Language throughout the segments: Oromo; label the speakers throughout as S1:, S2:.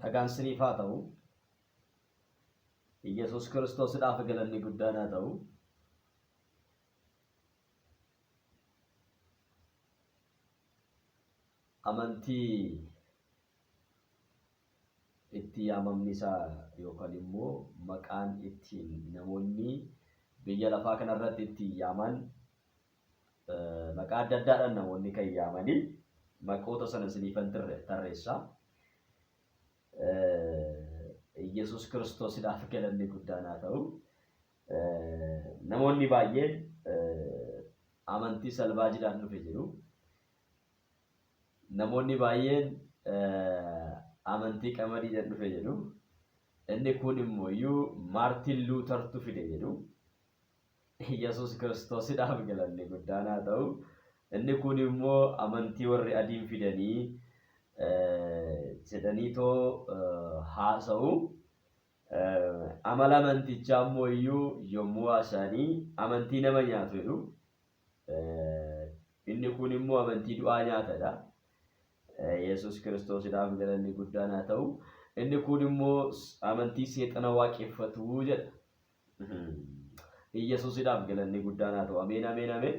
S1: Nagaan siniif haa ta'u. Yesuus Kiristoosidhaaf galanni guddaan haa ta'u. Amantii itti yaamamni isaa yookaan immoo maqaan ittiin namoonni biyya lafaa kanarratti ittiin yaaman maqaa adda addaadhaan namoonni kan yaamanii maqoota sana siniifan tarreessa. Yesuus Kiristoosidhaaf galanni guddaan haa ta'u. Namoonni baay'een amantii salvaajiidhaan dhufe jedhu. Namoonni baay'een amantii qamadiidhaan dhufe jedhu. Inni kun immoo Maartin Luutertu fide jedhu. Yesuus Kiristoosidhaaf galanni guddaan haa ta'u. Inni kun immoo amantii warri adiin fidanii jedhaniitoo haasa'u. Amala amantichaa immoo yommuu haasa'anii amantii nama nyaatu jedhu. Inni kun immoo amantii du'aa nyaatadha. Yesuus Kiristoosidhaaf galanni guddaan haa ta'u. Inni kun immoo amantii seexana waaqeffatu jedha. Yesuusidhaaf galanni guddaan haa ta'u. Ameen ameen ameen.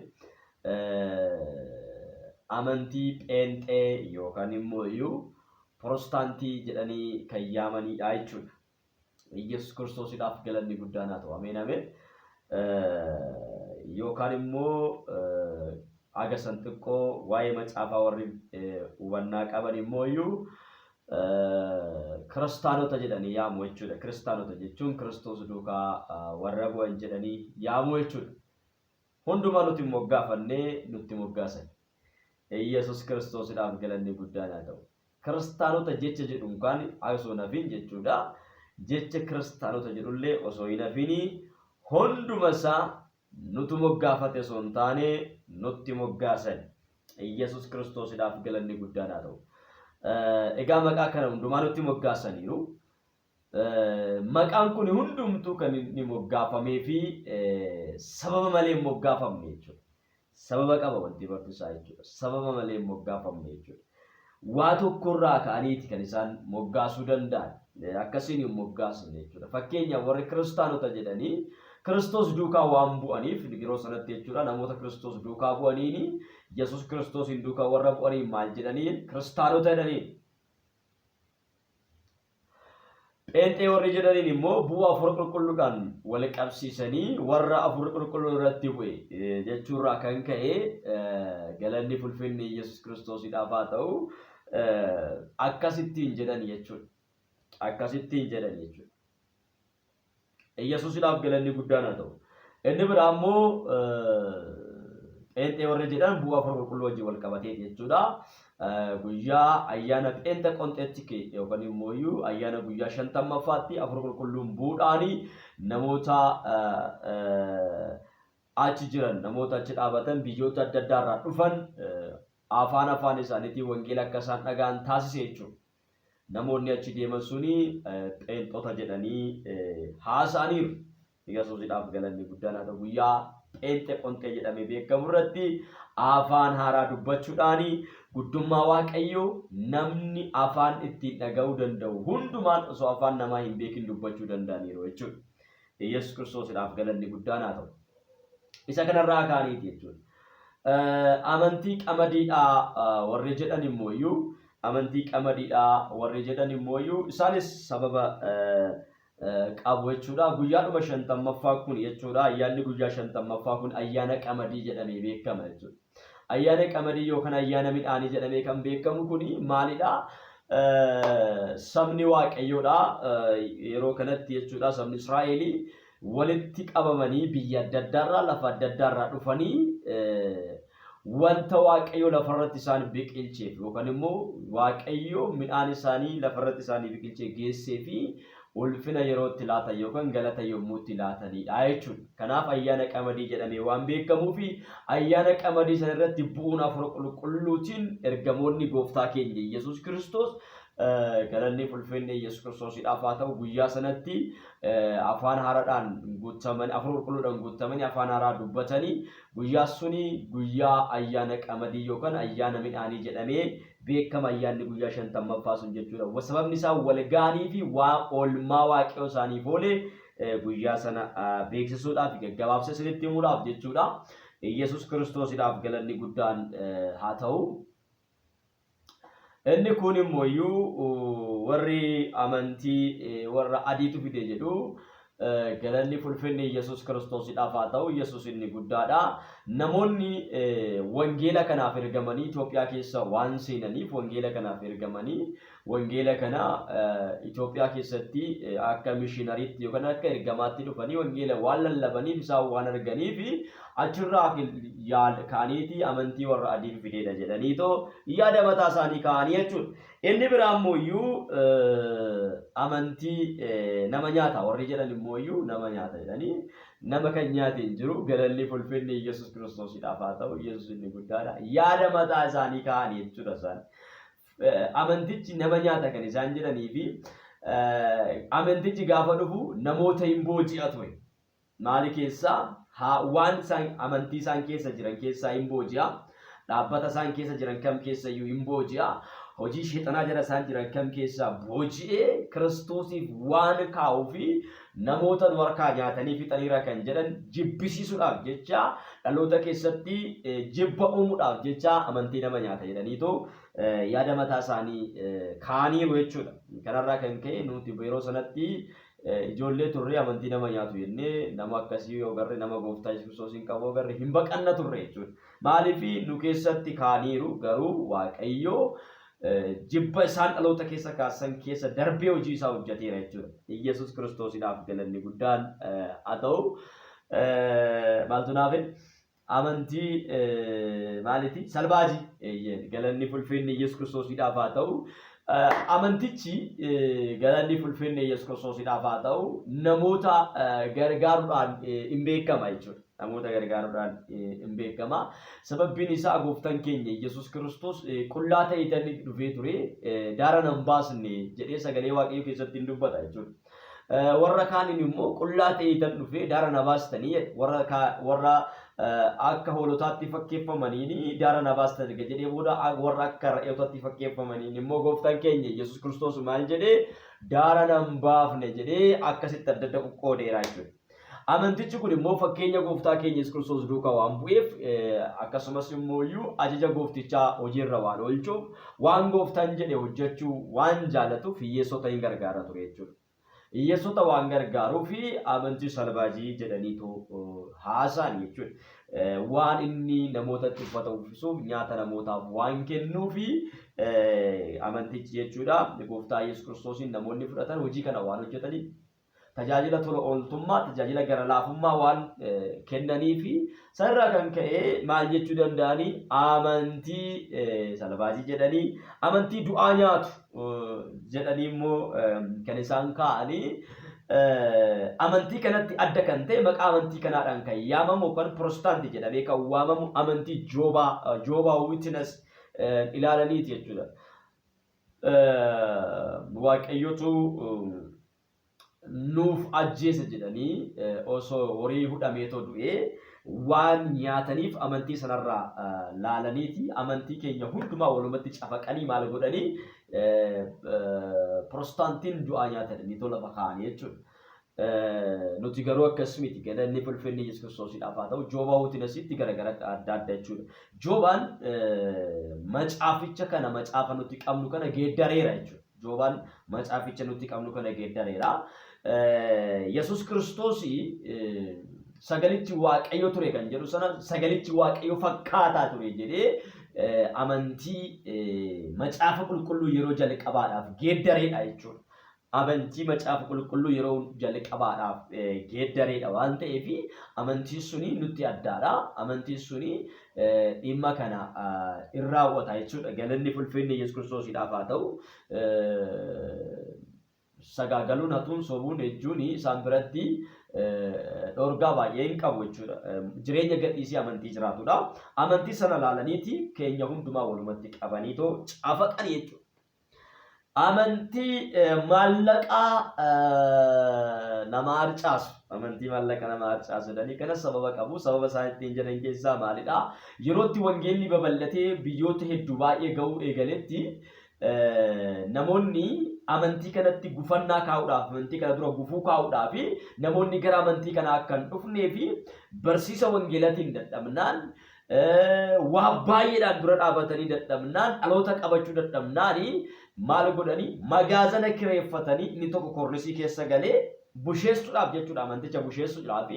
S1: Amantii pheenxee yookaan immoo Piroostaantii jedhanii kan yaamanidha jechuudha. Yesuus Kiristoosidhaaf galanni guddaan haa ta'u. Ameen ameen. Yookaan immoo agasan xiqqoo waa'ee macaafaa warri hubannaa qaban immoo kiristaanota jedhanii yaamu jechuudha. Kiristaanota jechuun Kiristoos duukaa warra bu'an jedhanii yaamu jechuudha. Hundumaa nuti moggaafannee nutti moggaasan. Yesuus Kiristoosidhaaf galanni guddaan haa ta'u. Kiristaanota jecha jedhuun kan osoo nafiin jechuudha. Jecha kiristaanota jedhullee osoo hin hafiin hunduma isaa nuti moggaafate osoo hin taane nutti moggaasan. Yesuus Kiristoosidhaaf galanni guddaan haa ta'u. Egaa maqaa kana hundumaa nutti moggaasaniiru. Maqaan kun hundumtuu kan inni moggaafamee fi sababa malee hin moggaafamne jechuudha. Sababa qaba wanti barsiisaa jechuudha. Sababa malee hin moggaafamne jechuudha. Waa tokkorraa ka'aniiti kan isaan moggaasuu danda'an. Akkasiin hin moggaasne jechuudha. Fakkeenyaaf warri kiristaanota jedhanii Kiristoos duukaa waan bu'aniif yeroo sanatti jechuudha namoota Kiristoos duukaa bu'aniin Yesuus Kiristoosiin duukaa warra bu'anii maal jedhanii kiristaanota jedhanii. Pheenxee warri jedhaniin immoo bu'aa afur qulqulluudhaan wal qabsiisanii warra afur qulqulluu irratti bu'e jechuurraa kan ka'e galanni fulfinni Yesuus Kiristoosidhaaf haa ta'u akkasittiin jedhan jechuudha. Akkasittiin jedhan jechuudha. Yesuusidhaaf galanni guddaan haa ta'u. Inni biraa immoo pheenxee warri jedhan bu'aa afur qulqulluu wajjin wal qabatee jechuudha. Guyyaa ayyaana pheenxeqonxeetti yookaan immoo ayyaana guyyaa 50ffaatti afur qulqulluun buudhaanii namoota achi jiran namoota achi dhaabatan biyyoota adda addaarraa dhufan afaan isaaniitiin wangeela akka isaan dhagaan taasise jechuudha. Namoonni achi deeman suni pheenxota jedhanii haasa'aniiru. Yesuusidhaaf galanni guddaan haa ta'u. Guyyaa pheenxeqonxee jedhamee beekamu irratti afaan haaraa dubbachuudhaan guddummaa Waaqayyoo namni afaan ittiin dhaga'uu danda'u hundumaan osoo afaan namaa hin beekin dubbachuu danda'aniiru jechuudha. Yesuus Kiristoosidhaaf galanni guddaan haa ta'u. Isa kanarraa kaaniiti jechuudha. Amantii qamadiidhaa warri jedhan immoo amantii qamadiidhaa warri jedhan immoo isaanis sababa qabu jechuudha. Guyyaadhuma 50ffaa kun jechuudha. Ayyaanni guyyaa 50ffaa kun ayyaana qamadii jedhamee beekama jechuudha. Ayyaana qamadii yookaan ayyaana midhaanii jedhamee kan beekamu kun maalidha? Sabni Waaqayyoodha. Yeroo kanatti jechuudha sabni Israa'el walitti qabamanii biyya adda addaarraa lafa adda addaarraa dhufanii wanta Waaqayyo lafarratti isaan biqilcheef yookaan immoo Waaqayyo midhaan isaanii lafarratti isaanii biqilchee geessee fi ulfina yerootti laatan yookaan galata yommuu itti laatanidha jechuudha. Kanaaf ayyaana qamadii jedhamee waan beekamuu fi ayyaana qamadii sana irratti bu'uun afur qulqulluutiin ergamoonni gooftaa keenya Yesuus Kiristoos galanni fulfinne Yesuus Kiristoosiidhaaf haa ta'u guyyaa sanatti afaan haaraadhaan guutamanii afaan qulqulluudhaan guutamanii afaan haaraa dubbatanii guyyaa suni guyyaa ayyaana qamadii yookaan ayyaana midhaanii jedhamee beekama ayyaanni guyyaa 50ffaa sun jechuudha. Sababni isaa wal gaanii fi oolmaa waaqayyoo isaaniif oolee guyyaa sana beeksisuudhaaf gaggabaabsee isinitti himuudhaaf jechuudha. Yesuus Kiristoosiidhaaf galanni guddaan haa ta'u. Inni kun immoo warri amantii warra adiitu fide jedhu galanni fulfinne Yesuus Kiristoosiidhaaf haa ta'u. Yesuus inni guddaadha. Namoonni wangeela kanaaf ergamanii Itoophiyaa keessa waan seenaniif wangeela kanaaf ergamanii wangeela kana Itoophiyaa keessatti akka mishinariitti yookaan akka ergamaatti dhufanii wangeela waan lallabaniif isaan waan arganiif achirraa kaaniiti amantii warra adii fideedha jedhaniitoo yaada mataa isaanii kaanii jechuudha. Inni biraa immoo amantii nama nyaata warri jedhan immoo nama nyaata jedhanii nama kan nyaate hin jiru galanni fulfinne Yesuus Kiristoosiidhaaf haa ta'u. Yesuus inni guddaadha. Yaada mataa isaanii kaanii jechuudha isaan. Amantichi nama nyaata kan isaan jedhanii fi amantichi gaafa dhufu namoota hin booji'atu. Maali keessaa waan isaan amantii isaan keessa jiran keessaa hin booji'a. Dhaabbata isaan keessa jiran kam keessa iyyuu hin booji'a. Hojii sheexanaa jala isaan jiran kam keessaa booji'ee Kiristoosiif waan kaa'uu fi namoota nu harkaa nyaatanii fixaniira kan jedhan jibbisiisuudhaaf jecha dhaloota keessatti jibba uumuudhaaf jecha amantii nama nyaata jedhaniitoo yaada mataa isaanii kaaniiru jechuudha. Kanarraa kan ka'e nuti yeroo sanatti ijoollee turre amantii nama nyaatu jennee nama akkasii yoo garre nama gooftaa Yesuus Kiristoosiin qabu garre hin baqanna turre jechuudha. Maaliif nu keessatti kaaniiru garuu Waaqayyoo jibba isaan dhaloota keessa kaasan keessa darbee hojii isaa hojjeteera jechuudha. Yesuus Kiristoosiidhaaf galanni guddaan haa ta'u. Maaltu naaf amantii maaliti salbaajii galanni fulfinne Yesuus Kiristoosiidhaaf haa ta'u. Amantichi galanni fulfinne Yesuus Kiristoosiidhaaf haa ta'u namoota gargaaruudhaan hin beekama jechuudha. Namoota gargaaruudhaan hin beekama. Sababbiin isaa gooftaan keenya Yesuus Kiristoos qullaa ta'ee dhufee ture daara nan baasne jedhee sagalee Waaqayyoo keessatti hin dubbata jechuudha. Warra kaaniin immoo qullaa ta'ee dhufee daara na baastanii warra akka hoolotaatti fakkeeffamaniin daara na baastan jedhee booda warra akka re'ootaatti fakkeeffamaniin immoo gooftaan keenya Yesuus Kiristoos maal jedhee daara nan baafne jedhee akkasitti adda adda qoqqoodeera jechuudha. Amantichi kun immoo fakkeenya gooftaa keenya Yesuus Kiristoos duukaa waan bu'eef akkasumas immoo ajaja gooftichaa hojiirra waan oolchuuf waan gooftaan jedhe hojjechuu waan jaallatuuf hiyyeessota hin gargaara ture jechuudha. Hiyyeessota waan gargaaruu fi amantii salbaajii jedhaniitu haasaan jechuudha. Waan inni namootatti uffata uffisuuf nyaata namootaaf waan kennuufi amantichi jechuudha. Gooftaa Yesuus Kiristoosiin namoonni fudhatan hojii kana waan hojjetaniif tajaajila tola ooltummaa tajaajila gara laafummaa waan kennanii fi sanarraa kan ka'e maal jechuu danda'anii amantii salbaajii jedhanii amantii du'aa nyaatu jedhanii immoo kan isaan kaa'anii amantii kanatti adda kan ta'e maqaa amantii kanaadhaan kan yaamamu yookaan Pirotestaantii jedhamee kan waamamu amantii Joobaa Witness ilaalaniiti jechuudha. Waaqayyotu nuuf ajjeese jedhanii osoo horii hudhameetoo du'ee waan nyaataniif amantii sanarraa laalaniiti amantii keenya hundumaa walumatti cafaqanii maal godhanii Pirotestaantiin du'aa nyaatanii tola bakaanii jechuudha. Nuti garuu akkas miti galanni fulfinne Yesuus Kiristoosiidhaaf haa ta'u. Joobaa Witnessitti garagara adda adda jechuudha. Joobaan macaaficha kana macaafa nuti qabnu kana geeddareera jechuudha. Joobaan macaaficha nuti qabnu kana geeddareera. Yesuus Kiristoos sagalichi Waaqayyo ture kan jedhu sana sagalichi Waaqayyo fakkaataa ture jedhee amantii macaafa qulqulluu yeroo jalqabaadhaaf geeddareedha jechuudha. Amantii macaafa qulqulluu yeroo jalqabaadhaaf geeddareedha waan ta'eef amantiin suni nutti addaadha. Amantiin suni dhimma kana irraa hawwata jechuudha. Galanni fulfinne Yesuus Kiristoosiidhaaf haa ta'u. Sagaagaluun hatuun sobuun jechuun isaan biratti dhorgaa baay'ee hin qabu jechuudha. Jireenya gadhiisii amantii jiraatudha. Amantii sana laalaniiti keenya hundumaa walumatti qabaniitoo cafaqanii jechuudha. amantii maallaqaa nama harcaasu amantii maallaqa nama harcaasu jedhanii kana sababa qabu sababa isaan ittiin jedhan keessaa maalidha yerootti wangeelli babal'atee biyyoota hedduu baay'ee ga'uu eegaletti namoonni amantii kanatti gufannaa kaa'uudhaaf amantii kana dura gufuu kaa'uudhaaf namoonni gara amantii kanaa akka hin dhufnee fi barsiisa wangeelaatiin dadhabnaan waa baay'eedhaan dura dhaabatanii dadhabnaan dhaloota qabachuu dadhabnaan maal godhanii magaazana kireeffatanii inni tokko kornisii keessa galee busheessuudhaaf jechuudha amanticha busheessuudhaaf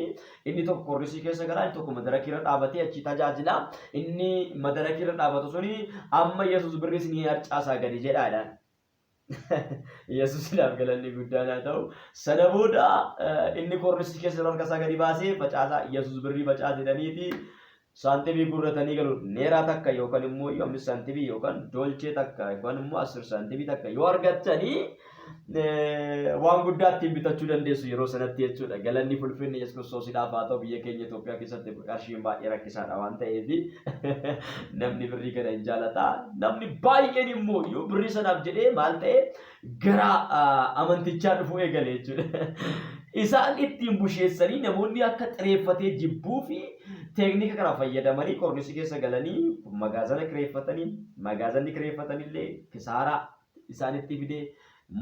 S1: inni tokko kornisii keessa galaa inni tokko madarakirra dhaabatee achi tajaajila inni madarakirra dhaabatu suni amma Yesuus birris ni harcaasaa gadi jedhaadhaan Yesuusiidhaaf galanni guddaan haa ta'u sana booda inni kornisii keessa harka isaa gadi baasee facaasaa Yesuus birrii facaasanii saantibii gurratanii galu neeraa takka yookaan immoo yoomni saantibii yookaan dolchee takka yookaan immoo 10 saantibii takka yoo argatanii waan guddaa ittiin bitachuu dandeessu yeroo sanatti jechuudha galanni fulfinni Yesuus Kiristoosiidhaaf haa ta'u biyya keenya Itoophiyaa keessatti qarshiin baay'ee rakkisaadha waan ta'eef namni birrii kana hin jaalataa namni baay'een immoo yoo birrii sanaaf jedhee maal ta'e gara amantichaa dhufuu eegale jechuudha isaan ittiin busheessanii namoonni akka xireeffatee jibbuu fi teeknika kana fayyadamanii kornisii keessa galanii magaazana kireeffatanii magaazanni kireeffatanillee kisaaraa isaanitti fidee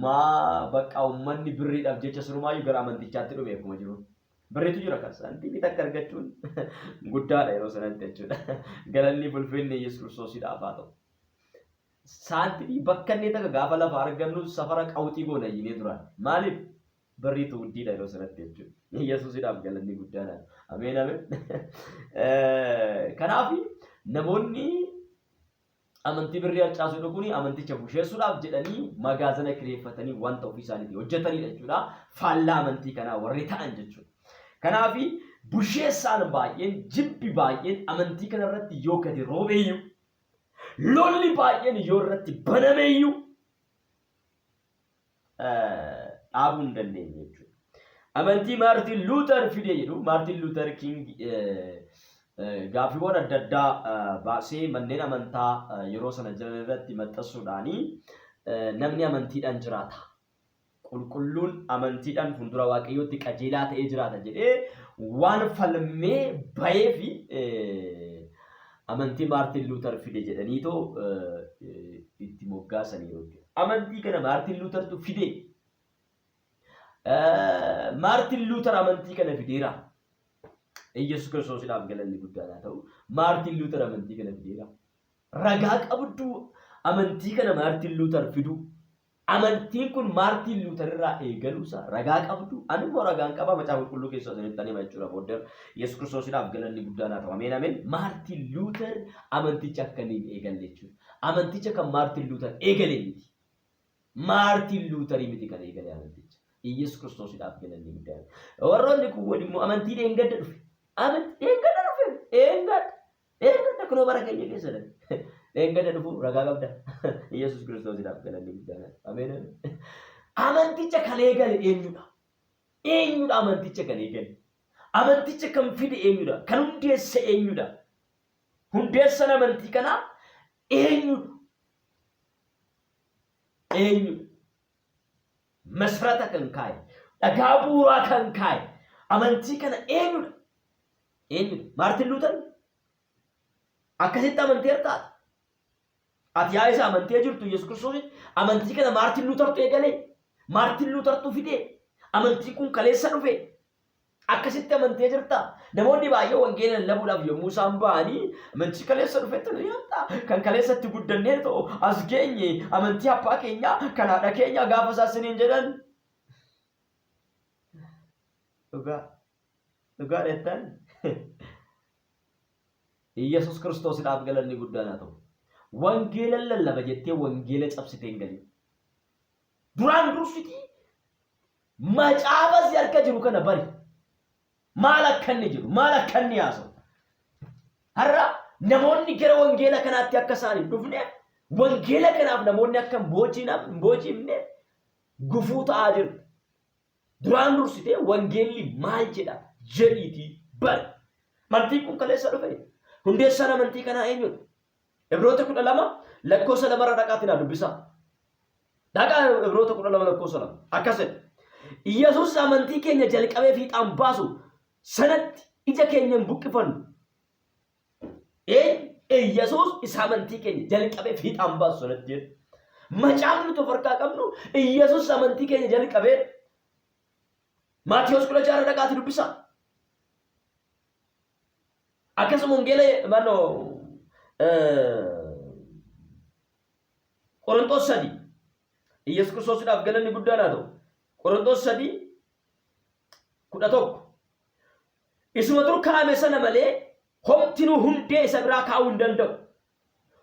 S1: maa bakka uummanni birriidhaaf jecha surumaayyuu gara amantichaatti dhufe akkuma jiru. Birriitu jira kan saantibii takka argachuun guddaadha yeroo sanatti jechuudha. Galanni fulfinni Yesuus Kiristoosiidhaaf haa ta'u. Saantibii bakka inni takka gaafa lafa argannu safara qawxii goona iyyinee turan. Maaliif? Birriitu guddiidha yeroo sanatti jechuudha. Yesuusiidhaaf galanni guddaadha. Ameen ameen. Kanaaf namoonni amantii birrii harcaasuu dhuguun amanticha busheessuudhaaf jedhanii magaazana kireeffatanii wanta ofii isaaniitii hojjetanidha jechuudha. Faallaa amantii kanaa warri ta'an jechuudha. Kanaaf busheessaan baay'een jibbi baay'een amantii kana irratti yoo gadi roobeeyyuu lolli baay'een yoo irratti banameeyyuu dhaabuu hin dandeenye jechuudha. Amantii Maartin Luuter fide jedhu Maartin Luuter King gaaffiiwwan adda addaa baasee manneen amantaa yeroo sana jiran irratti maxxansuudhaani namni amantiidhaan jiraata. Qulqulluun amantiidhaan fuuldura waaqayyootti qajeelaa ta'ee jiraata jedhee waan falmee bahee fi amantii Maartin Luuter fide jedhaniitoo itti moggaasanii jechuudha. Amantii kana Maartin Luutertu fide. Maartin Luuter amantii kana fideera. Yesuus Kiristoosiidhaaf galanni guddaan haa ta'u. Maartin Luuter amantii kana fideera. Ragaa qabdu amantii kana Maartin Luuter fidu. Amantiin kun Maartin Luuter irraa eegaluusa ragaa qabdu. Ani immoo ragaan qaba macaafa qulqulluu keessaa sanatti ani jechuudha booddee Yesuus Kiristoosiidhaaf galanni guddaan haa ta'u. Ameen ameen. Maartin Luuter amanticha akka inni eegalle jechuudha. Amanticha kan Maartin Luuter eegale miti. Maartin Luuterii miti kan eegale amanticha. Yesuus Kiristoosiidhaaf galanni guddaan. Warroonni kun waliin amantii dheengadda dhufe. Amantii dheengadda dhufe. Dheengadda kunoo bara keenya keessa dha. Dheengadda dhufu ragaa qabda. Yesuus Kiristoosiidhaaf galanni guddaan. Ameen. Amanticha kan eegale eenyudha? Eenyudha amanticha kan eegale? Amanticha kan fide eenyudha? Kan hundeesse eenyudha? Hundeessan amantii kanaa eenyudha? Eenyudha? Masrata kan kaa'e, dhagaa bu'uuraa kan kaa'e, amantii kana eenyudha? Eenyudha? Maartin Luuter akkasitti amantii harkaata. Ati yaa isa amantii jirtu Yesuus Kiristoos amantii kana Maartin Luutertu eegalee, Maartin Luutertu fidee, amantii kun kaleessa dhufe. Akkasitti amantii jirta. Namoonni baay'ee wangeela lallabuudhaaf yommuu isaan ba'anii amantii kaleessa dhufetti nu yaadda. Kan kaleessatti guddannee ta'u as geenye amantii abbaa keenya kan haadha keenya gaafa isaasiniin jedhan. Dhugaa dheettan. Yesuus Kiristoosiidhaaf galanni guddaan haa ta'u. Wangeela lallaba jettee wangeela cabsitee hin galin. Duraan dursiti macaafa si harka jiru kana bari. Maal akka inni jiru, maal akka inni haasawu. Har'a namoonni gara wangeela kanaatti akka isaan hin dhufneef, wangeela kanaaf namoonni akka hin boociifneef gufuu ta'aa jirtu. Duraan dursitee wangeelli maal jedha jedhiitii bari. Amantiin kun kaleessa dhufe. Hundeessaan amantii kanaa eenyudha? Ibroota 12 lakkoofsa 2 dhaqaatiin haa dubbisaa. Dhagaa Ibroota 12:2 akkasii Yesuus amantii keenya jalqabee fiixaan baasu sanatti ija keenya hin buqqifannu. Yesuus isa amantii keenya jalqabee fiixaan baasu sanatti jedhu. Macaafni nuti farkaa qabnu Yesuus amantii keenya jalqabee Maatiyos 16 dhaqaati dubbisa. Akkasuma wangeela Qorontos 3 Yesuus Kiristoosiidhaaf galanni guddaan haa ta'u. Qorontos 3:11 Isuma dur kaa'ame sana malee homtinuu hundee isa biraa kaa'uu hin danda'u.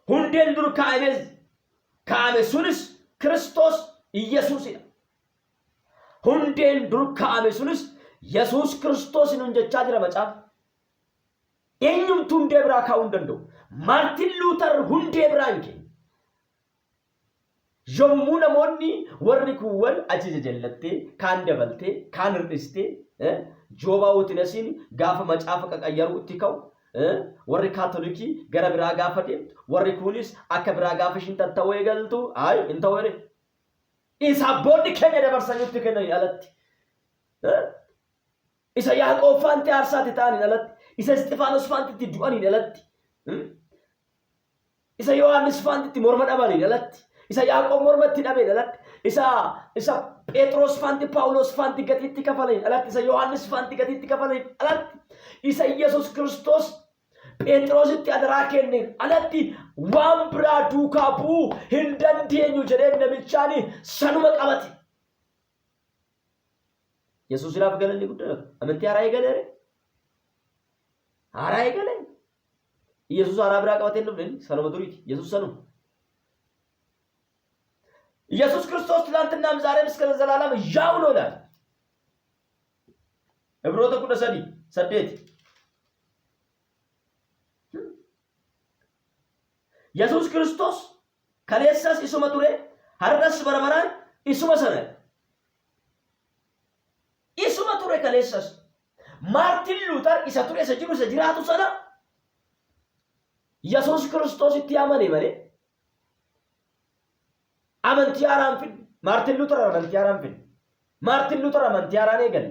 S1: Hundeen dur kaa'ame sunis Kiristoos Yesuusidha. Hundeen dur kaa'ame sunis Yesuus Kiristoos nun jechaa jira macaaf. Eenyumtu hundee biraa kaa'uu hin danda'u. Maartin Luuter hundee biraa hin kennu. Yommuu namoonni warri kuuwwan achi jajallattee, kaan dabaltee, kaan hir'istee, joobaa utinasiin gaafa macaafa qaqayyaru itti ka'u, warri kaatolikii gara biraa gaafa deemtu, warri kunis akka biraa gaafa ishiin tatta'uu eegaltu, hin ta'u jedhe. Isa abboonni keenya dabarsanitti kennan alatti. Isa Yaaqoob faanti aarsaatti ta'aniin alatti. Isa Isxifaanos faanti itti du'aniin alatti. Isa Yohaannis faanti itti morma dhabaniin alatti. Isa Yaaqoob mormatti dhabeen alatti. Isa Phexros faanti Paawulos faanti gatiitti kafalaniin alatti. Isa Yohaannis faanti gatiitti kafalaniin alatti. Isa Yesuus Kiristoos Phexrositti adaraa kenneen alatti waan biraa duukaa bu'uu hin dandeenyu jedheen namichaani sanuma qabate. Yesuusiidhaaf galanni guddaa amantii haaraa eegaleere. Haaraa eegale. Yesuus haaraa biraa qabatee hin dhufne sanuma duriiti. Yesuus sanuma. ኢየሱስ ክርስቶስ ትላንትናም ዛሬም እስከ ዘላለም ያው ነው ይላል። ዕብሮተ 13:8 ኢየሱስ ክርስቶስ ከሌሰስ ኢሱመ ቱሬ ሀረስ በረበራን ኢሱመ ሰነ ኢሱመ ቱሬ ከሌሰስ ማርቲን ሉተር ኢሳ ቱሬ ሰጅሩ ሰጅራቱ ሰና ኢየሱስ ክርስቶስ ይያመኔ መኔ amantii haaraan fidde Maartin Luuter amantii haaraan fidde Maartin Luuter amantii haaraan eegalle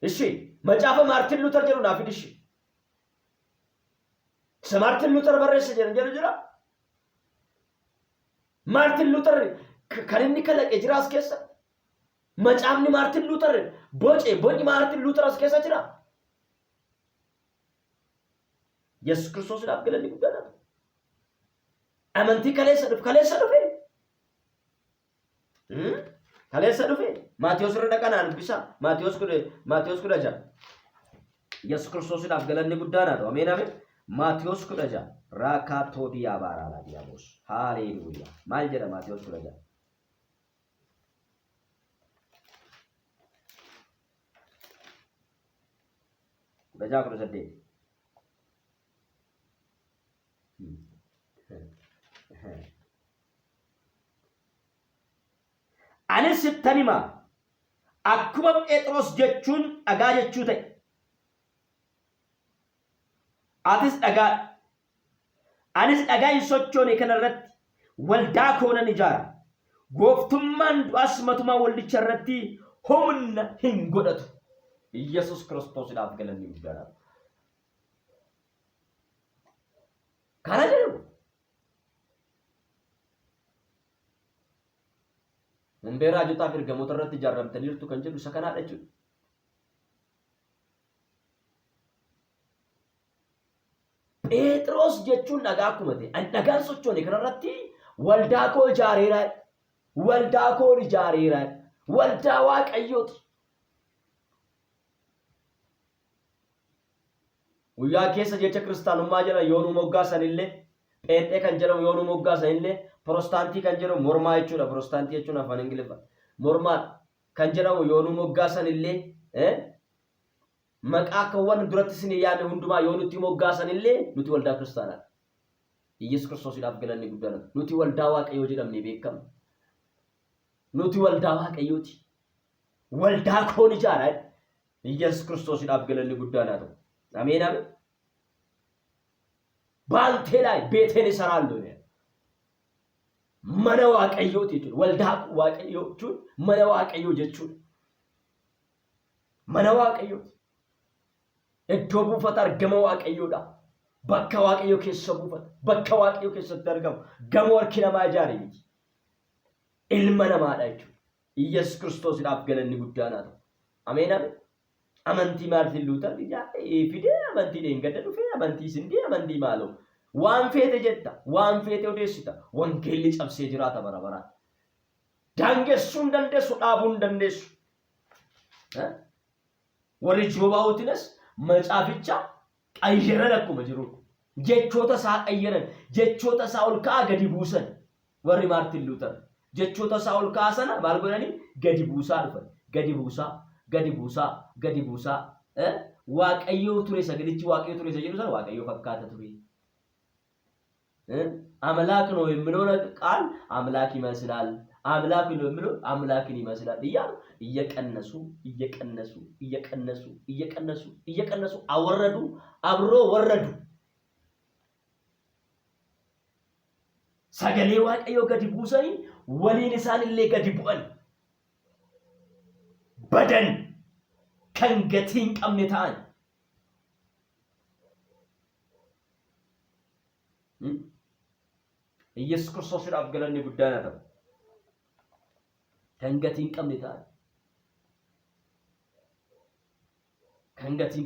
S1: ishee macaafa Maartin Luuter jedhu naaf fidde ishee isa Maartin Luuter barreesse jedhu jira Maartin Luuter kan inni kalaqe jira as keessa macaafni Maartin Luuter bocni Maartin Luuter as keessa jira Yesuus Kiristoosiidhaaf galanni guddaadha. Amantii kaleessa dhufe kaleessa dhufe Maatiyos irra dhaqanaan bisa Maatiyos 16 Yesuus Kiristoosiidhaaf galanni guddaadha. Ameen ameen. Maatiyos 16 raakatoo diyaa baaraadha diyaabos. Haleluuyaa. Maal jedha Maatiyos 16? Kudajaa 18. Anis sittanima akkuma Phexros jechuun dhagaa jechuu ta'e. Atis dhagaa. Anis dhagaa hin sochoone kanarratti waldaa koonan ijaara. Gooftummaan du'as matumaa waldicha irratti humna hin godhatu. Yesuus Kiristoosiidhaaf galanni guddaadha. Kana jedhu. Hundee raajotaaf ergamoota irratti ijaaramtaniirtu kan jedhu isa kanaadha jechuudha. Phexros jechuun dhagaa akkuma ta'e dhagaan sochoone kanarratti waldaa koo ijaareera. Waldaa koo ijaareera. Waldaa Waaqayyooti. Guyyaa keessa jecha kiristaanummaa jedhan yoonuu moggaasan illee Pheenxee kan jedhamu yoonuu moggaasan illee Protestantii kan jedhamu mormaa jechuudha. Protestantii jechuun afaan Ingiliffaa. Mormaa kan jedhamu yoonuu moggaasan illee maqaa kawwan duratti isin yaadne hundumaa yoo nuti moggaasan illee nuti waldaa kiristaanaadha. Yesuus Kiristoosiidhaaf galanni guddaadha. Nuti waldaa Waaqayyoo jedhamnee beekamna. Nuti waldaa Waaqayyooti. Waldaa koon ijaara. Yesuus Kiristoosiidhaaf galanni guddaadha. Ameen ameen. Baante ላይ ቤቴን እሰራለሁ። mana waaqayyooti jechuudha. Waldaa waaqayyoo jechuun mana waaqayyoo jechuudha. Mana waaqayyooti. Iddoo buufata argama waaqayyoodha. Bakka waaqayyoo keessa buufata. Bakka waaqayyoo keessatti argamu. Gamoo harki namaa ijaare miti. Ilma namaadha jechuudha. Yesuus Kiristoosiidhaaf galanni guddaan haa ta'u. Ameen ameen. Amantii Maartin Luuter fidee amantii dheengadda dhufee amantii sindee amantii maaloo. Waan feete jetta, waan feete odeessita, wangeelli cabsee jiraata bara baraan. Daangessuu hin dandeessu, dhaabuu hin dandeessu. Warri Joobaawutiinis macaaficha qayyaran akkuma jiru. Jechoota isaa qayyaran, jechoota isaa ol ka'aa gadi buusan. Warri Maartin Luuter jechoota isaa ol ka'aa sana maal godhanii gadi buusaa dhufan. Gadi buusaa, gadi buusaa, gadi buusaa. Waaqayyoo ture sagalichi waaqayyoo ture jedhu sana waaqayyoo fakkaata ture. አምላክ ነው የሚለው ቃል አምላክ ይመስላል አምላክ ነው የሚለው አምላክን ይመስላል እያሉ እየቀነሱ አወረዱ አብሮ ወረዱ ሰገሌ ዋቀዮ ገዲ ቡሰኒ ወሊን ሳንሌ ገዲ ቡአን በደን ከንገቲን ቀምታን ኢየሱስ ክርስቶስን አፍገለኒ ጉዳይ ነው ከንገቲን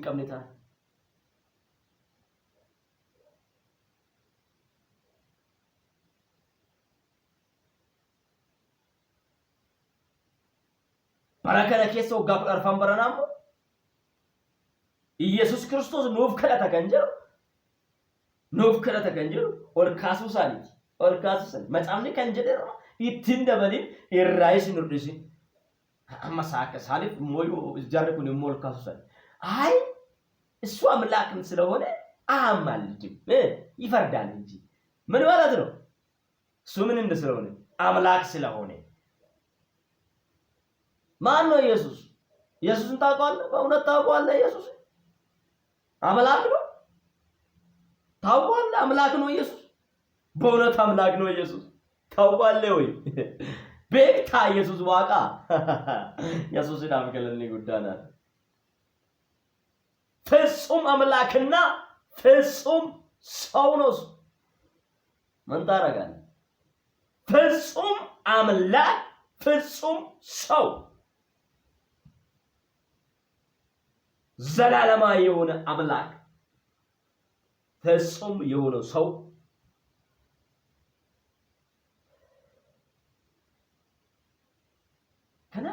S1: ቀምታን ባራከለ ኬሶ ጋፍ አርፋን በረናም ኢየሱስ ክርስቶስ ኖፍ ከለታ ከንጀሩ ኦልካሱ ሳሊት መጻምኒ ከንጀደሮ ኢትን ደበሊን ኢራይስ ኑርዲሲ አማሳከ ሳሊት ሞዩ ጃረኩን ሞልካሱ ሳሊት አይ እሱ አምላክም ስለሆነ አማልጅም ይፈርዳል እንጂ ምን ማለት ነው እሱ ምን እንደሰለሆነ አምላክ ስለሆነ ማን ነው ኢየሱስ ኢየሱስን ታውቃለህ በእውነት ታውቃለህ ኢየሱስ አምላክ ነው ታውቃለህ አምላክ ነው ኢየሱስ በእውነት አምላክ ነው ኢየሱስ ታውቃለህ ወይ ቤታ ኢየሱስ ዋቃ ኢየሱስን አምከለኒ ጉዳና ፍጹም አምላክና ፍጹም ሰው ነው ምን ታረጋለህ ፍጹም አምላክ ፍጹም ሰው ዘላለማዊ የሆነ አምላክ ፍጹም የሆነ ሰው ከና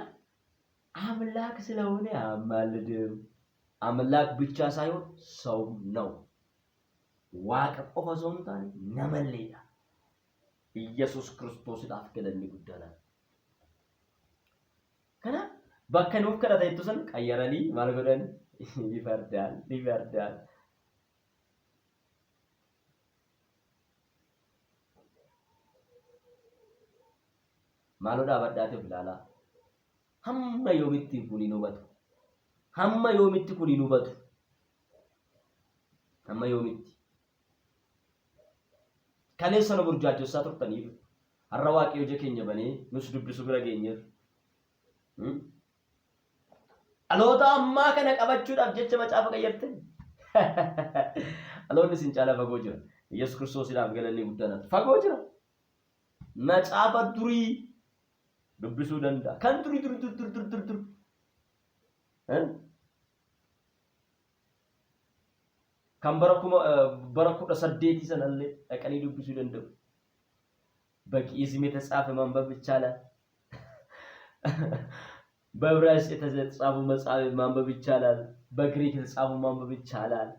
S1: አምላክ ስለሆነ አማልድም አምላክ ብቻ ሳይሆን ሰው ነው ዋቀ ቆፈዞንታን ነመለያ ኢየሱስ ክርስቶስ ዳፍከለኒ ጉዳና ከና በከኑፍ ከራታ ይተሰን ቀየረኒ ማልጎደን ይፈርዳል ማሎዳ በዳቴ ብላላ hamma yomitti kun inubatu hamma yomitti kaleessa nu burjaacho isaa turtaniif har'a waaqayyo je keenya banee nus dubbisu bira geenyeer aloota ammaa kana qabachuudhaaf jecha macaafa qayyartan aloonni sin caala fagoo jira Yesuus Kiristoosiidhaaf galanni guddaan fagoo jira macaafa durii dubbisu danda'a kan durii kan barakudha saddeeti sanallee dhaqanii dubbisuu danda'u በግዕዝም የተጻፈ ማንበብ ይቻላል በዕብራይስጥ የተጻፉ መጽሐፍ ማንበብ ይቻላል በግሪክ የተጻፉ ማንበብ ይቻላል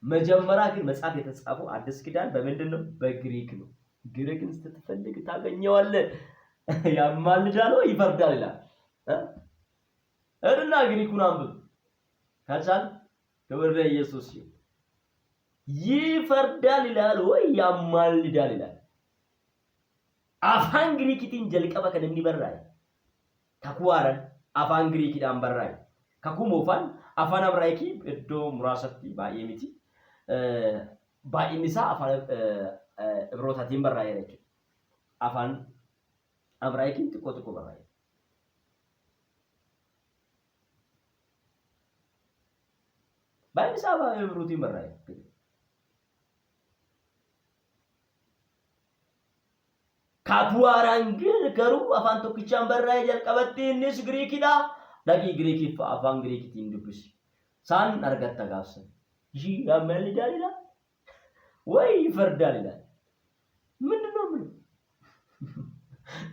S1: መጀመሪያ ግን መጽሐፍ የተጻፉ አዲስ ኪዳን በምንድነው በግሪክ ነው ግሪክን ስትፈልግ ታገኘዋለህ ያማልዳል ወይ ይፈርዳል ይላል እርና ግሪኩን አንብብ ከዛን ክብር ለኢየሱስ ይፈርዳል ይላል ወይ ያማልዳል ይላል አፋን ግሪክቲን ጀልቀባ ከነኒ በራይ ታኩዋረን አፋን ግሪክዳን በራይ ከኩሞፋን አፋን አብራይኪ እዶ ሙራሰቲ ባየሚቲ ባኢሚሳ አፋን እብሮታቲን በራይ ያለች አፋን Abraayikiin xiqqoo xiqqoo barraa'e. Baay'een isaa baay'ee biruutiin barraa'e. Kakuaraan garuu afaan tokkichaan barraa'ee jalqabatti innis Giriikidha. Dhaqii Giriikii afaan Giriikitiin dubbisi. Isaan argatta gaafsan. Ishii ammalli daaliidha. Wayi fardaaliidha. ምንድን ነው ምን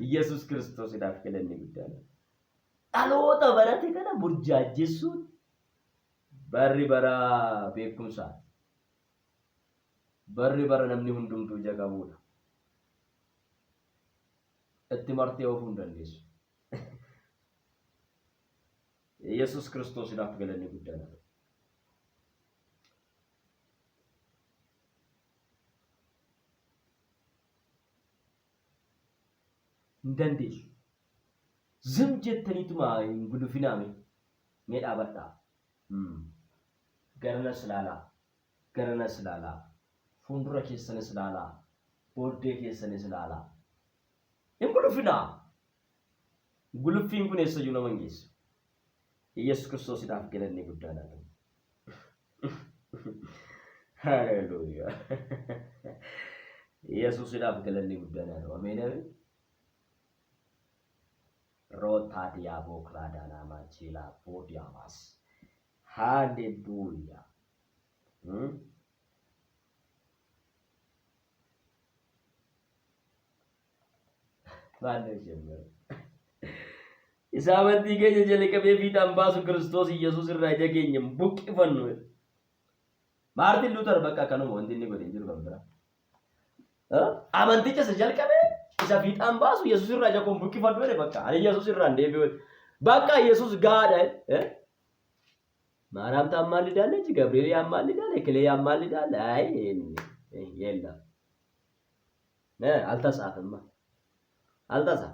S1: ኢየሱስ ክርስቶስ ይዳፍከለኝ ጉዳይ አልወጣ በረተ ከና ቡርጃጅሱን በሪ በራ ቤኩምሳ በሪ በራ ነምኒ ሁንዱምቱ ጀጋቡዳ እትመርቴ ወፉ እንደንዴስ ኢየሱስ ክርስቶስ ይዳፍከለኝ ጉዳይ ነው እንደንዴስ ዝም ጀተኒቱማ ጉዱፊናሜ ሜዳ በጣ ገረነ ስላላ ፉንዱረ ኬሰነ ስላላ ቦርዴ ኬሰነ ስላላ እንጉዱፊና ጉልፊን ኩን የሰዩ ነው መንጌስ ኢየሱስ ክርስቶስ ይዳፍ ገለኔ ጉዳና ነው ሃሌሉያ ኢየሱስ ይዳፍ ገለኔ ጉዳና ነው አሜን Rota diabo kladana machila podiamas. Hallelujah. Mana jember. Isawanti keenya jalqabee fiixaan baasu Kiristoos Yesuus irraa ija keenya buqqifannu. Maartin Luuter bakka kanuma wanti inni godhe jiru kan bira. Amanticha isa jalqabee isa fiixaan baasu Yesuus irraa ija kun buqqifannu jedhe bakka. Ani Yesuus irraa hin deebi'u. Bakka Yesuus gaadha. Maaraam taammaallidaalle, Gabriel yaammaallidaalle, Kilee yaammaallidaalle. Ay የለም አልተጻፈማ አልተጻፈ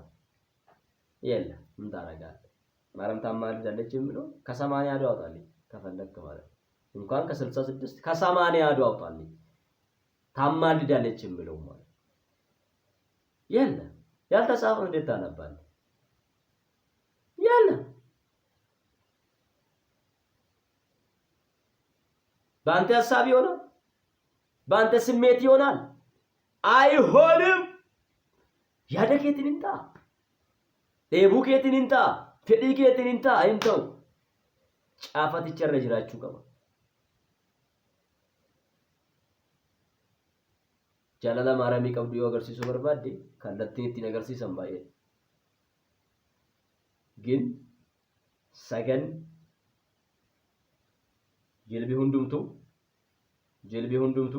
S1: የለም ምን ታረጋለህ? ማርያም ታማልዳለች የሚለው ከ80 አዱ አውጣልኝ ከፈለክ ማለት እንኳን ከ66 ከ80 አዱ አውጣልኝ ታማልዳለች የሚለው ማለት የለም ያልተጻፈው እንዴት ታነባለህ? የለም በአንተ ሐሳብ ይሆናል በአንተ ስሜት ይሆናል አይሆንም ያደከትን እንታ ለቡከትን እንታ ፈዲከትን እንታ አይንተው ጫፋት ይጨረጅራችሁ ቀባ ጃላላ ማራሚ ቀብዱ ይወገርሲሱ በርባዴ ካለትንቲ ነገርሲሰም ባየ ግን ሰገን ጀልቢ ሁንዱምቱ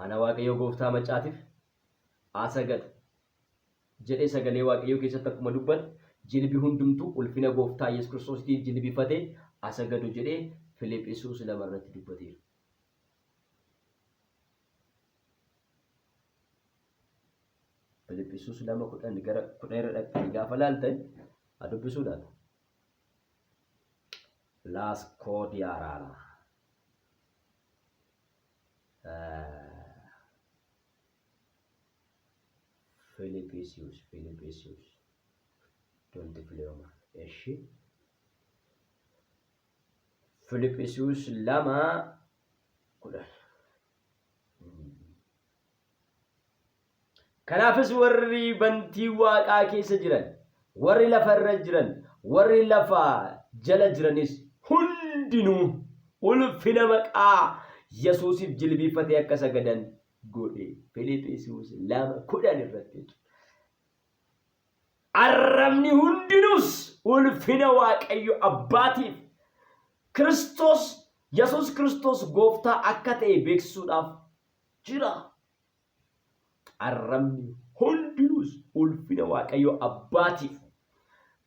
S1: ana waaqayyo gooftaa macaatiif asagad jedhee sagalee waaqayyo keessatti akkuma dubbat jilbi hundumtu ulfina gooftaa Yesuus Kiristoositiin jilbifate asagadu jedhee Filiphisius lamarratti dubbateera. Filiphisius lama kudhan gara kudhan irra dhaqee gaafa laaltan adubbisuudhaan laas koodiyaaraara. Filiphisius don't diploma eshi Filiphisius lama kuda kanaafis warri bantii waaqaa keessa jiran warri lafarra jiran warri lafa jala jiranis hundinuu ulfina maqaa Yesuusif jilbifatee akka sagadan godhe Filiphisius lama kudhan irratti arrabni hundinus ulfina waaqayyo abbaatiif Kiristoos Yesuus Kiristoos gooftaa akka ta'e beeksisuudhaaf jira. Arrabni hundinus ulfina waaqayyo abbaatiif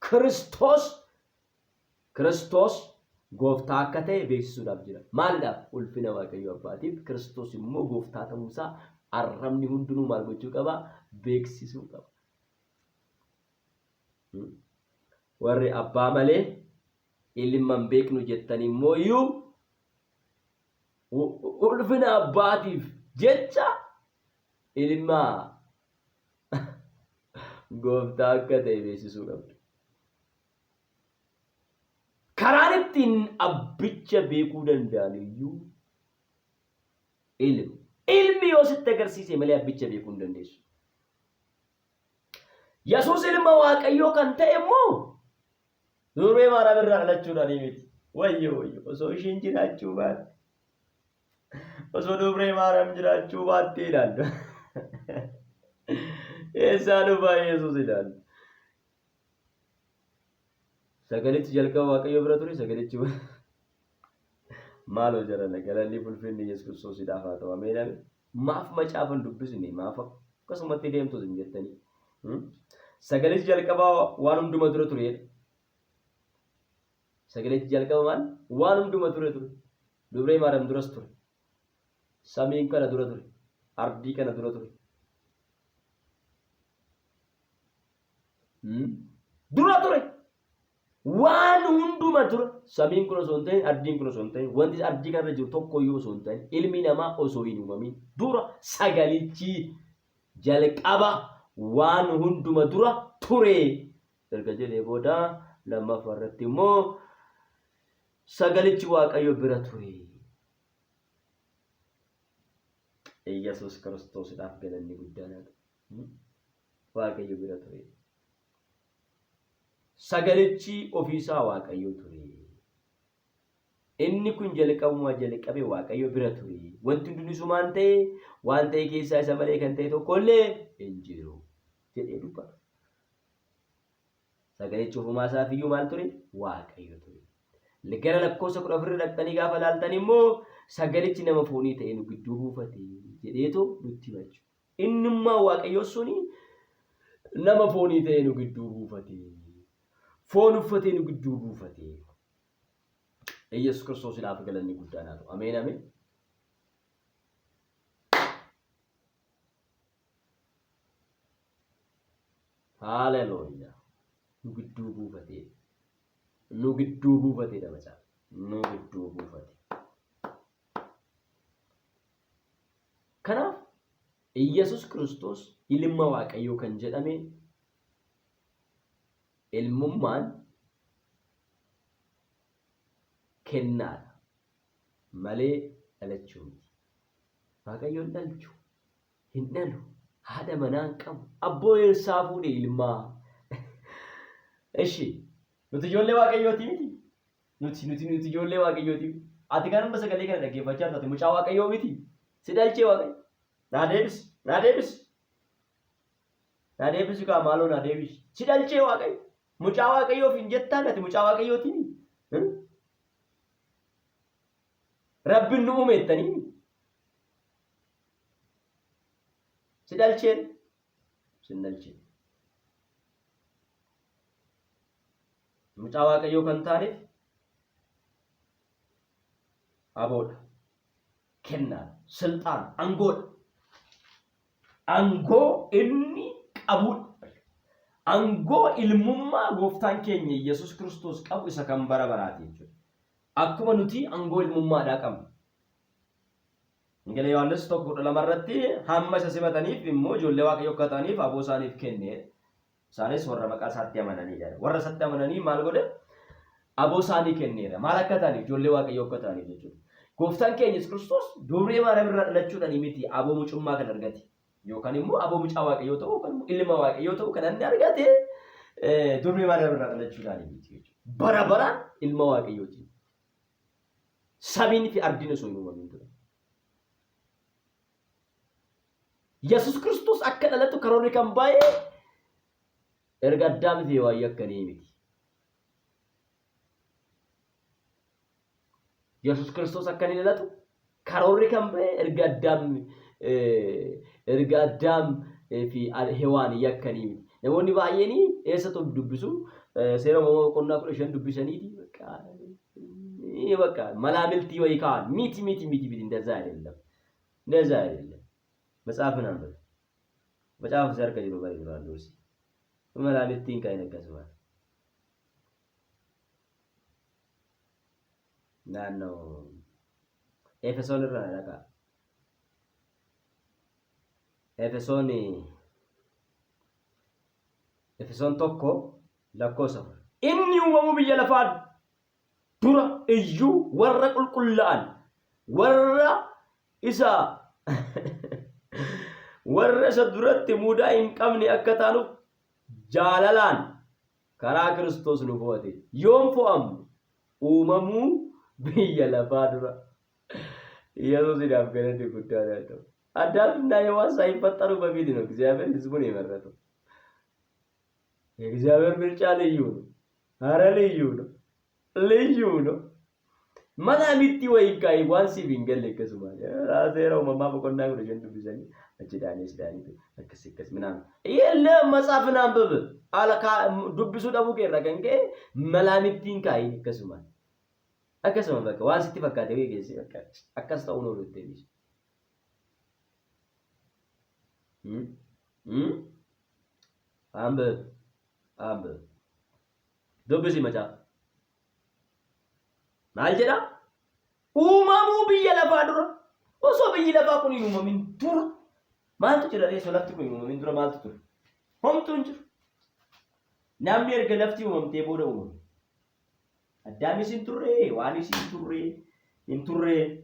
S1: Kiristoos gooftaa akka ta'e beeksisuudhaaf jira. Maaliidhaaf ulfina waaqayyo abbaatiif Kiristoos immoo gooftaa ta'uusaa arrabni hundinuu maal gochuu qaba? Beeksisuu qaba. Warri abbaa malee ilman beeknu jettanii immoo iyyuu ulfina abbaatiif jecha ilma gooftaa akka ta'e beeksisuu qabdu. Karaan ittiin abbicha beekuu danda'an iyyuu ilmi yoo sitti agarsiise malee abbicha beekuu hin dandeessu. Yesuus ilma Waaqayyoo kan ta'e immoo durbee Maariyaam irraa dhalachuudhaan miti. Wayyo osoo ishiin jiraachuu baatte osoo durbee Maariyaam jiraachuu baatte ilaallu. Eessaa dhufaa Yesuus ilaallu. Sagalichi jalqaba Waaqayyoo bira ture sagalichi maaloo jarana galanni fulfinni Yesuus Kiristoosiidhaaf haa ta'u ameen. Maaf macaafan dubbisne maaf akkasumatti deemtu hin jettanii. Sagalichi jalqaba waan hunduma dura ture. Sagalichi jalqaba waan hunduma ture. Dubree Maariyaam duras ture. Samiin kana dura ture. Ardii kana dura ture. Dura ture. Waan hunduma dura samiin kun osoo hin ta'in ardiin kun osoo hin ta'in wanti ardii kanarra jiru tokkoyyuu osoo hin ta'in ilmi namaa osoo hin uumamin dura sagalichi jalqaba waan hunduma dura ture. Erga jedhee booda lammaffaa irratti immoo sagalichi Waaqayyo bira ture. Yesuus Kiristoosiidhaaf galanni guddaan haa ta'u. Waaqayyo bira ture. Sagalichi ofiisaa Waaqayyo ture. Inni kun jalqabuma jalqabe Waaqayyo bira ture. Wanti hundinuu maan ta'e waan ta'e keessaa isa malee kan ta'e tokkollee hin jiru jedhee dubbata. Sagalichi ofumaa isaaf iyyuu maal ture? Waaqayyo ture. Gara lakkoofsa 14 dhaqxanii gaafa ilaaltan immoo sagalichi nama foonii ta'e nu gidduu buufate jedheetu nutti himachu. Innummaa Waaqayyo suni nama foonii ta'e nu gidduu buufate. Foon uffatee nu gidduu buufate. Yesuus Kiristoosiidhaaf galanni guddaan haa ta'u. Ameen ameen. Haalelooyaa. Nu gidduu buufate. Nu gidduu buufate dabachaa. Nu gidduu buufate. Kanaaf Yesuus Kiristoos ilma Waaqayyoo kan jedhame ilmummaan kennaadha malee dhalachuu miti. Waaqayyoon dhalchu hin dhalu haadha manaan qabu abboo eessaa fuudhee ilmaa. Eshi nuti ijoollee Waaqayyooti miti. Nuti ijoollee Waaqayyooti. Ati kan amma sagalee kana dhaggeeffachaa turte mucaa Waaqayyoo miti. Si dhalchee Waaqayyo. Naa deebisi kaa maaloo naa deebisi. Si dhalchee Waaqayyo. Mucaa Waaqayyoof hin jettaan ati mucaa Waaqayyooti. Rabbiin nu uumettanii. Si dhalcheen. Sin dhalcheen. Mucaa Waaqayyoo kan taaneef aboodha. Kennaadha. Silxaan aangoodha. Aangoo inni qabuudha. Aangoo ilmummaa gooftaan keenya Yesuus Kiristoos qabu isa kan bara baraati jechuudha. Akkuma nuti aangoo ilmummaadhaa qabna. Ingilee Yohaannis 1:2 irratti hamma isa simataniif immoo ijoollee Waaqayyoo akka ta'aniif aboo isaaniif kenne. Isaanis warra maqaa isaatti amananiidha. Warra isaatti amananii maal godhe? Aboo isaanii kenneera. Maal akka ta'aniif ijoollee Waaqayyoo akka ta'aniif jechuudha. Gooftaan keenya Yesuus Kiristoos dubree Maariyaam irraa dhalachuudhaan miti aboo mucummaa kan argate. Yookaan immoo aboo mucaa Waaqayyoo ta'uu kan ilma Waaqayyoo ta'uu kan inni argate dubree Maariyaam irraa dhalachuudhaan miti jechuudha. Bara baraan ilma Waaqayyooti. Samiin fi ardiin osoo hin uumamin ture. Yesuus Kiristoos akka dhalatu karoorri kan baay'ee erga Addaam fi Hewaan akkanii miti. Yesuus Kiristoos akka inni dhalatu karoorri kan baay'ee erga Addaam fi Hewaan akkanii miti. Namoonni baay'een eessatti dubbisu seera uumamaa boqonnaa 15 dubbisaniiti በቃ መላምልት ይወይካል ሚቲ እንደዛ አይደለም መጽሐፍን አንብብ መጽሐፍ ዘር ከዲሮ ጋር ይላሉ እሺ መላምልትን ካይነከስባል ናኖ ኤፌሶን ረናካ ኤፌሶን Efesoon 1 lakkoofsa 4. Inni uumamuu biyya lafaa dura iyyuu warra qulqullaa'an warra isa duratti mudaa hin qabne akka taanuuf jaalalaan karaa Kiristoos nu fo'ate. Yoom fo'amnu? Uumamuu biyya lafaa dura. ኢየሱስን ገለጥ ጉዳይ ነው። አዳምና ሔዋን ሳይፈጠሩ በፊት ነው እግዚአብሔር ሕዝቡን የመረጠው። የእግዚአብሔር ምርጫ ልዩ ነው። ኧረ ልዩ ነው። መናሚቲ ወይጋይ ዋንሲ ቢንገል ከሱማል ራሴራው ማማ በቆና ነው ጀንዱ ቢዘኝ አጭዳኔስ ዳኒ አከሰከስ ምናምን የለም መጻፍን አንብብ አለካ ዱብሱ ደቡ ከረገንገ መላሚቲን ካይ ከሱማል akkasuma bakka waan sitti fakkaate geesse bakka akkas ta'uu nu dhufteenis ambe dubbisi macaa maal jedha uumamuu biyya lafaa dura osoo biyyi lafaa kun hin uumamin dura maaltu jira reesoo lafti kun hin uumamin dura maaltu ture homtuu hin jiru namni erga lafti uumamtee booda uumame Adami sinturre, wani sinturre, inturre,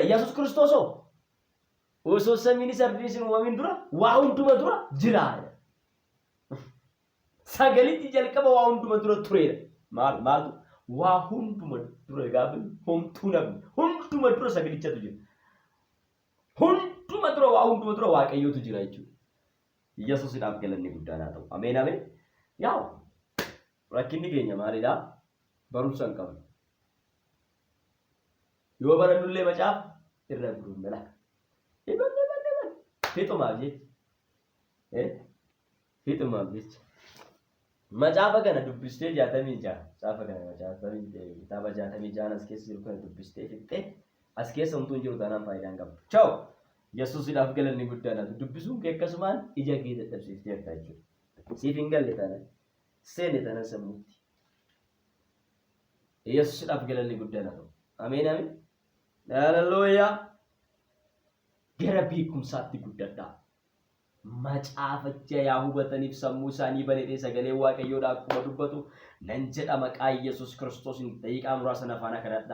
S1: Yesus Kristus Uso semini servisin umamin dura, wa unduma dura jira. Sagaliti jalqaba wa unduma dura ture. Maal wa unduma dura gafin unduma dura sagalichatu jira. Unduma dura wa unduma dura waaqayyotu jira jechuudha. ኢየሱስን አፍገለኒ ጉዳና ተው አሜን አሜን ያው ረኪኒ ገኛ ማሪዳ በሩሰን ቀም ይወበረሉለ መጫፍ ይረብሩ መላ ይበበበበ ፊቱ ማብጀት መጫፈ ገነ ዱብስቴ ያተሚጃ ጻፈ ገነ መጫፈ ታባጃ ተሚጃ አስኬስ ይልኩ ዱብስቴ ፍጤ አስኬስ እንቱን ጅሩ ታናም ፋይዳን ቀም ቻው ኢየሱስን አፍገለኒ ጉዳና ዱብሱ ከከስማን ኢጀጌ ተጠብሲት ያታችሁ ሲፊንገል ለታነ ሴን የተነሰሙት ኢየሱስን አፍገለኒ ጉዳና ነው አሜን አሜን ሃሌሉያ ገረቢኩም ሳቲ ጉዳዳ ማጫፈጀ ያሁበተኒፍ ሰሙሳኒ በኔ ሰገሌ ዋቀዮዳ አቁመዱበቱ ነንጀዳ መቃ ኢየሱስ ክርስቶስን ጠይቃም ራስነፋና ከዳዳ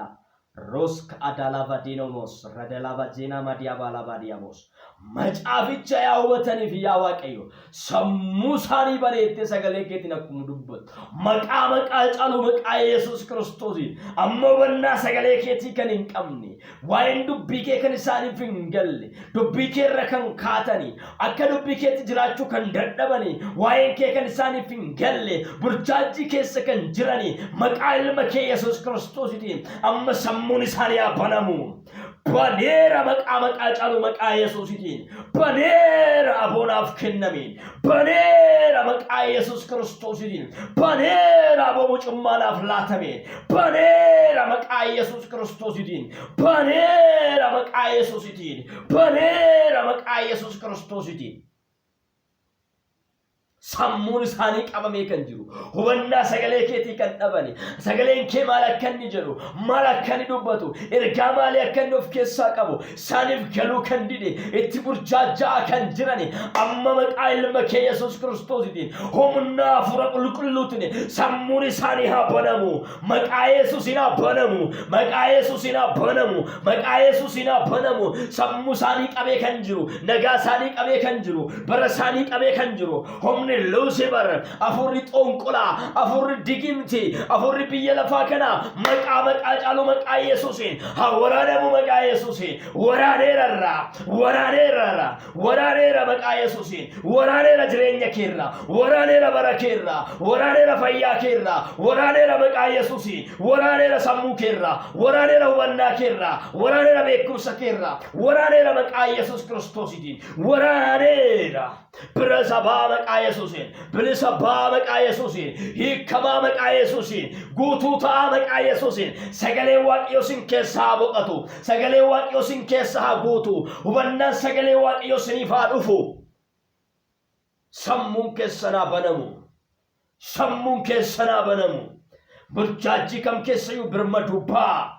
S1: Rosk adalava dinomos, radalava zina madiabalava diamos. Macaficha ya ubatani fi ya waqayo. Sammusani barete sagale ketina kumudubbat. Maqama qalcalu maqa Yesus Kristosi. Amma banna sagale keti kan hin qabne. Wayin dubbike kan isani fingalle. Dubbike rakan kaatani. Akka dubbike tijirachu kan daddabani. Wayin ke kan isani fingalle. Burjaaji keessa kan jirani. Maqa ilma ke Yesus Kristosi. Amma Munisania Panamu, Panera Macamacalu Maca Yesusitin, Panera Abonaf Kenamin, Panera Maca Jesus Christosidin, Panera Bomuchumanaf Latamin, Panera Maca Jesus Christosidin, Panera Maca Yesusitin, Panera Maca Jesus Christosidin. Sammun sani qabame kan jiru hubanna sagale keti kan dhabani sagalen ke malakan ni jiru malakan dubbatu erga malakan of keessa qabu sanif galu kan dide itti burjaaja kan jirani amma maqail make Yesus Kristos idin humna fura qulqullutni sammun sani ha banamu maqa Yesusina banamu maqa Yesusina banamu maqa Yesusina banamu sammu sani qabe kan jiru naga sani qabe kan jiru bara sani qabe kan jiru humni Lucifer, afurri tonkola, afurri digimti, afurri biyela fakana, maqama qacalu maqa Yesusin, ha warane mu maqa Yesusin, waranera maqa Yesusin, waranera jirenya kirra, waranera barakirra, waranera fayya kirra, waranera maqa Yesusin, waranera sammu kirra, waranera wanna kirra, waranera bekumsa kirra, waranera maqa Yesus Kristosidin, waranera Brasaba maqa Yesusin Blisaba maqa Yesusin hikama maqa Yesusin gututa maqa Yesusin sagale waaqyosin keessa boqatu sagale waaqyosin keessa gutu hubanna sagale waaqyosin ifa dhufu sammun keessana banamu burjaaji kam keessa yu birmaduba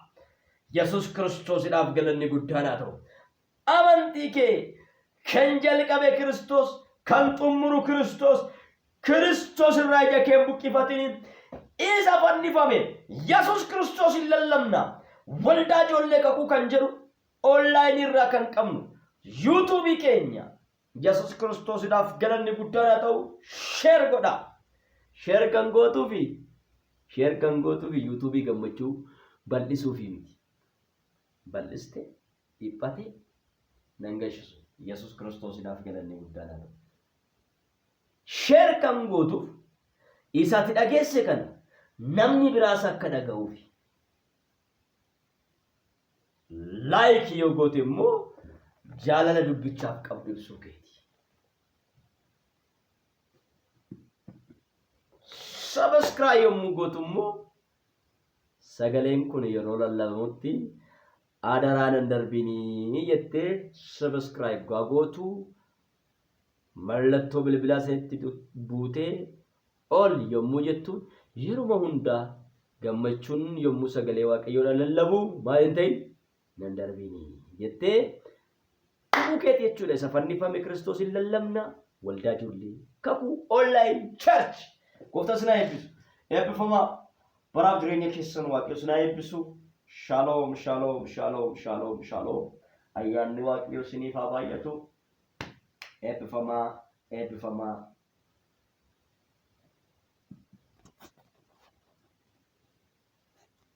S1: Yesus Kristos idaf galanni guddana ta'u amantike kan jalqabe Kiristoos, kan xumuru Kiristoos, Kiristoos irraa ija kee buqqifatini isa fannifame Yesuus Kiristoos hin lallabna. Waldaa ijoollee kakuu kan jedhu online irraa kan qabnu YouTube keenya Yesuus Kiristoosiidhaaf galanni guddaan haa ta'u share godha. Share kan gootuu fi YouTube gammachuu bal'isuu fi miti. Bal'iste dhiphate nan gashisu. Yesuus Kiristoosiidhaaf galanni guddaan haa ta'u. Share kan gootuuf isaatti dhageesse kana namni biraas akka dhaga'uuf. Like yoo goote immoo jaalala dubbichaaf qabdu ibsuu keeti. Subscribe yommuu gootu immoo sagaleen kun yeroo lallabamutti adaraan hin darbinii jettee subscribe gootu mallattoo bilbilaa isinitti buutee ol yommuu jettu yeruma hundaa gammachuun yommuu sagalee waaqayyoodhaan lallabu maal hin ta'in nan darbinii jettee bukeeti jechuudha. Isa fannifame Kiristoos hin lallabna waldaa ijoollee kakuu online church. Gooftaan sinaa eebbisu. Eebbifamaa baraaf jireenya keessan waaqayyo sinaa eebbisu. Shalom, shalom, shalom, shalom, shalom. Ayyaanni waaqayyo isiniif haa baay'atu. Eebbifamaa, eebbifamaa.